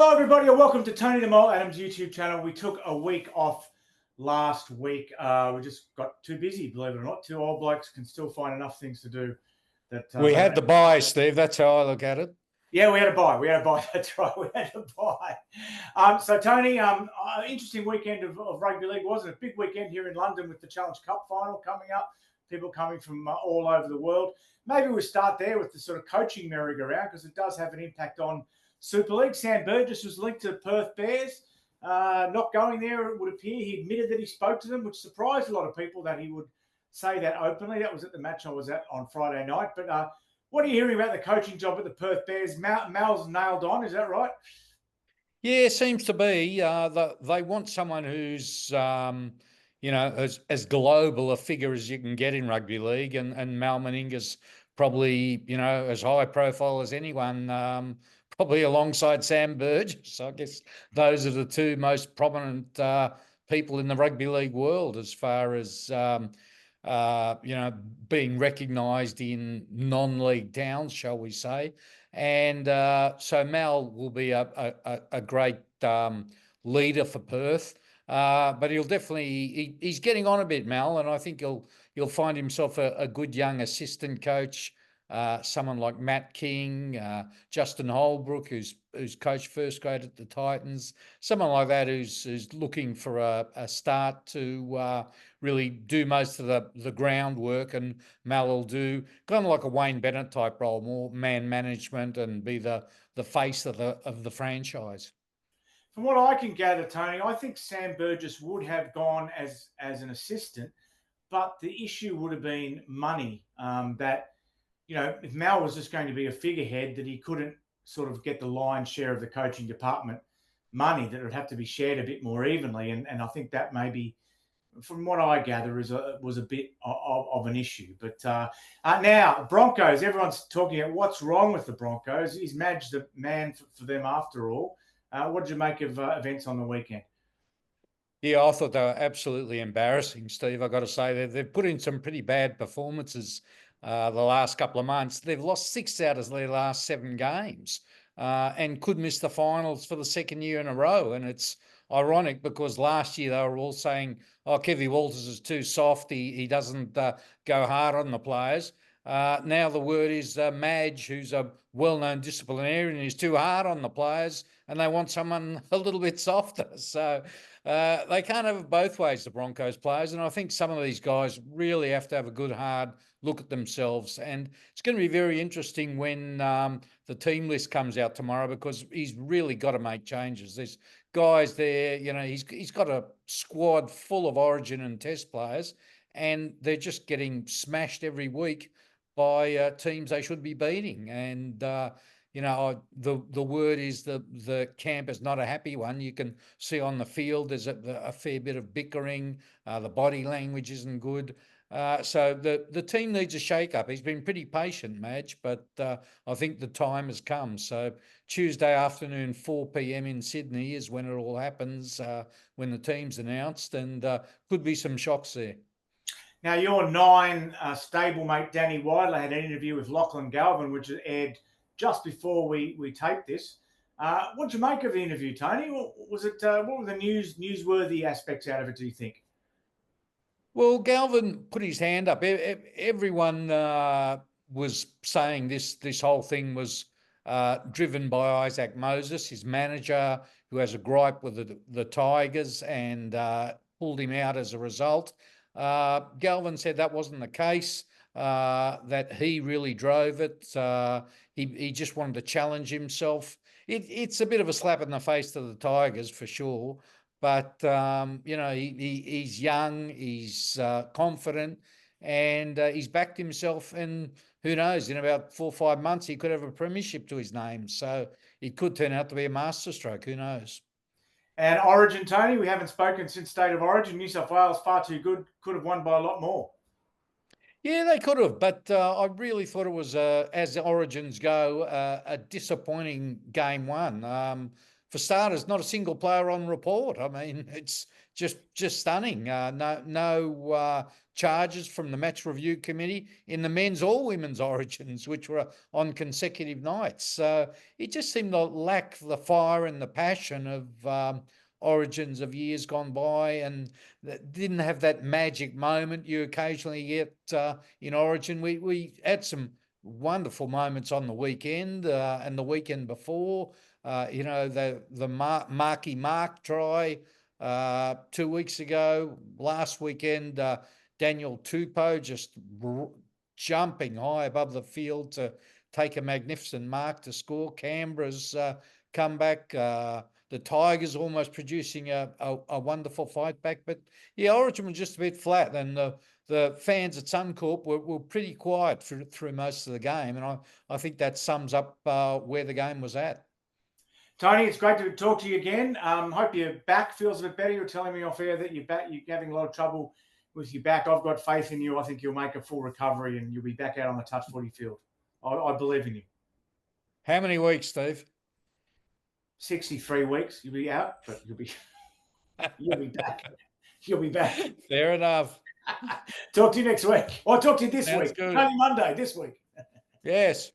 Hello, everybody, and welcome to Tony the Mole Adams YouTube channel. We took a week off last week. We just got too busy, believe it or not. Two old blokes can still find enough things to do. That we had the buy, Steve. That's how I look at it. Yeah, we had a buy. That's right. We had a buy. So, Tony, interesting weekend of rugby league, wasn't it? Big weekend here in London with the Challenge Cup final coming up. People coming from all over the world. Maybe we'll start there with the sort of coaching merry-go-round because it does have an impact on Super League. Sam Burgess was linked to Perth Bears. Not going there, it would appear. He admitted that he spoke to them, which surprised a lot of people that he would say that openly. That was at the match I was at on Friday night. But what are you hearing about the coaching job at the Perth Bears? Mal's nailed on, is that right? Yeah, seems to be. They want someone who's, as global a figure as you can get in rugby league. And Mal Meninga's probably, as high profile as anyone, probably alongside Sam Burgess. I guess those are the two most prominent people in the rugby league world as far as, being recognised in non-league towns, shall we say. And so Mal will be a great leader for Perth. But he'll definitely, he's getting on a bit, Mal, and I think he'll find himself a good young assistant coach. Someone like Matt King, Justin Holbrook, who's coached first grade at the Titans, someone like that who's looking for a start to really do most of the groundwork, and Mal will do kind of like a Wayne Bennett type role, more man management and be the face of the franchise. From what I can gather, Tony, I think Sam Burgess would have gone as an assistant, but the issue would have been money. If Mal was just going to be a figurehead, that he couldn't sort of get the lion's share of the coaching department money, that it would have to be shared a bit more evenly. And I think that maybe, from what I gather, was a bit of an issue. But now, Broncos, everyone's talking about what's wrong with the Broncos. Is Madge the man for them after all? What did you make of events on the weekend? Yeah, I thought they were absolutely embarrassing, Steve. I've got to say, they've put in some pretty bad performances the last couple of months. They've lost 6 out of their last 7 games and could miss the finals for the second year in a row. And it's ironic because last year they were all saying, oh, Kevy Walters is too soft. He doesn't go hard on the players. Now the word is Madge, who's a well-known disciplinarian, is too hard on the players, and they want someone a little bit softer. So they can't have it both ways, the Broncos players. And I think some of these guys really have to have a good, hard look at themselves. And it's going to be very interesting when the team list comes out tomorrow, because he's really got to make changes. There's guys there, he's got a squad full of Origin and Test players, and they're just getting smashed every week by teams they should be beating. And the word is the camp is not a happy one. You can see on the field there's a fair bit of bickering. The body language isn't good. So the team needs a shake-up. He's been pretty patient, Madge, but I think the time has come. So Tuesday afternoon, 4 p.m. in Sydney is when it all happens, when the team's announced, and could be some shocks there. Now, your 9 stablemate Danny Widler had an interview with Lachlan Galvin, which aired just before we taped this. What did you make of the interview, Tony? What were the newsworthy aspects out of it, do you think? Well, Galvin put his hand up. Everyone was saying this whole thing was driven by Isaac Moses, his manager, who has a gripe with the Tigers and pulled him out as a result. Galvin said that wasn't the case, that he really drove it. He just wanted to challenge himself. It's a bit of a slap in the face to the Tigers for sure. But, he's young, he's confident, and he's backed himself. And who knows, in about 4 or 5 months, he could have a premiership to his name. So it could turn out to be a masterstroke. Who knows? And Origin, Tony, we haven't spoken since State of Origin. New South Wales, far too good, could have won by a lot more. Yeah, they could have, but I really thought it was, as Origins go, a disappointing game one. for starters, not a single player on report. I mean, it's just stunning. No charges from the match review committee in the men's or women's origins, which were on consecutive nights. So it just seemed to lack the fire and the passion of origins of years gone by, and didn't have that magic moment you occasionally get in origin. We had some wonderful moments on the weekend and the weekend before. The Marky Mark try 2 weeks ago. Last weekend, Daniel Tupou just jumping high above the field to take a magnificent mark to score. Canberra's comeback. The Tigers almost producing a wonderful fight back. But yeah, Origin was just a bit flat, and the fans at Suncorp were pretty quiet through most of the game. And I think that sums up where the game was at. Tony, it's great to talk to you again. Hope your back feels a bit better. You're telling me off air that you're having a lot of trouble with your back. I've got faith in you. I think you'll make a full recovery and you'll be back out on the touch footy field. I believe in you. How many weeks, Steve? 63 weeks. You'll be out, but you'll be back. You'll be back. Fair enough. Talk to you next week. Or talk to you this Sounds week. good. Only Monday this week. Yes.